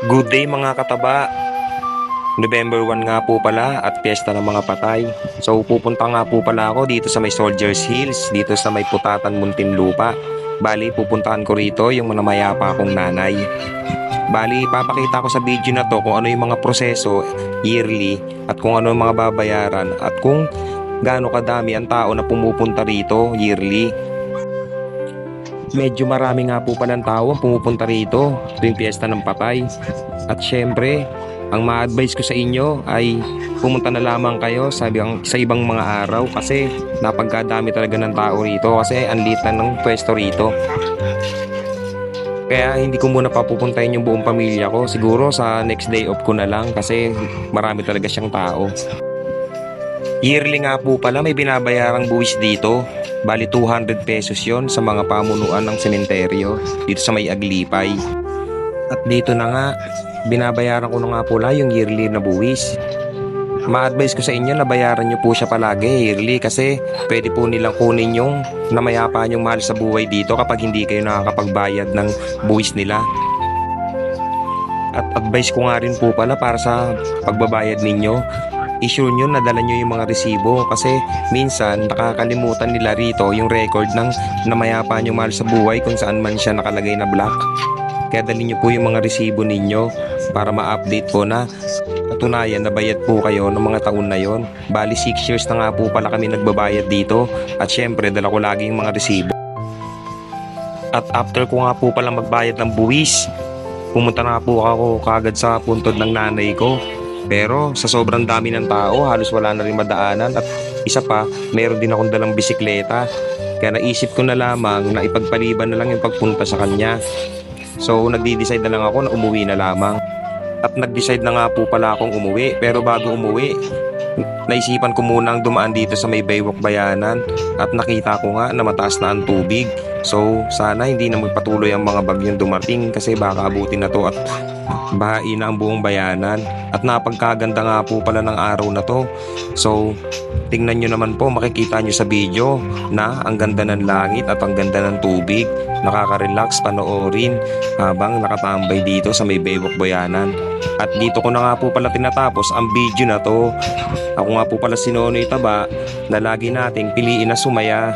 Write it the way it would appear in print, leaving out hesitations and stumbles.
Good day mga kataba. November 1 nga po pala at piyesta ng mga patay. So pupunta nga po pala ako dito sa may Soldiers Hills, dito sa may Putatan, Muntinlupa. Bali pupuntahan ko rito yung mga mayapa kong nanay. Bali papakita ko sa video na to kung ano yung mga proseso yearly at kung ano yung mga babayaran at kung gaano kadami ang tao na pumupunta rito yearly. Medyo marami nga po palang tao ang pumupunta rito tuwing piyesta ng patay. At syempre, ang ma-advise ko sa inyo ay pumunta na lamang kayo sa ibang mga araw kasi napagkadami talaga ng tao rito kasi ang liit lang ng pwesto rito. Kaya hindi ko muna papupuntahin yung buong pamilya ko. Siguro sa next day off ko na lang kasi marami talaga siyang tao. Yearly nga po pala may binabayarang buwis dito. Bali 200 pesos yon sa mga pamunuan ng sementeryo dito sa may Aglipay. At dito na nga, binabayaran ko na nga pula yung yearly na buwis. Ma-advise ko sa inyo na bayaran nyo po siya palagi yearly kasi pwede po nilang kunin yung namayapaan yung mahal sa buhay dito kapag hindi kayo nakakapagbayad ng buwis nila. At advice ko nga rin po pala para sa pagbabayad ninyo, i-sure nyo na dala nyo yung mga resibo kasi minsan nakakalimutan nila rito yung record ng namayapaan yung mahal sa buhay kung saan man siya nakalagay na black. Kaya dali nyo po yung mga resibo ninyo para ma-update po na patunayan na bayad po kayo ng mga taon na yon. Bali 6 years na nga po pala kami nagbabayad dito at syempre dala ko lagi yung mga resibo. At after ko nga po pala magbayad ng buwis, pumunta na po ako kagad sa puntod ng nanay ko. Pero sa sobrang dami ng tao, halos wala na rin madaanan at isa pa, meron din akong dalang bisikleta. Kaya naisip ko na lamang na ipagpaliban na lang yung pagpunta sa kanya. So nagdi-decide na lang ako na umuwi na lamang. At nag-decide na nga po pala akong umuwi. Pero bago umuwi, naisipan ko munang dumaan dito sa may Baywalk Bayanan at nakita ko nga na mataas na ang tubig. So sana hindi na magpatuloy ang mga bagyong dumating kasi baka abutin na to at bahain na ang buong bayanan. At napagkaganda nga po pala ng araw na to. So tingnan nyo naman po, makikita nyo sa video na ang ganda ng langit at ang ganda ng tubig. Nakaka-relax panoorin habang nakatambay dito sa may Baywalk Bayanan. At dito ko na nga po pala tinatapos ang video na to. Ako nga po pala si Nonoy Taba na lagi nating piliin na sumaya.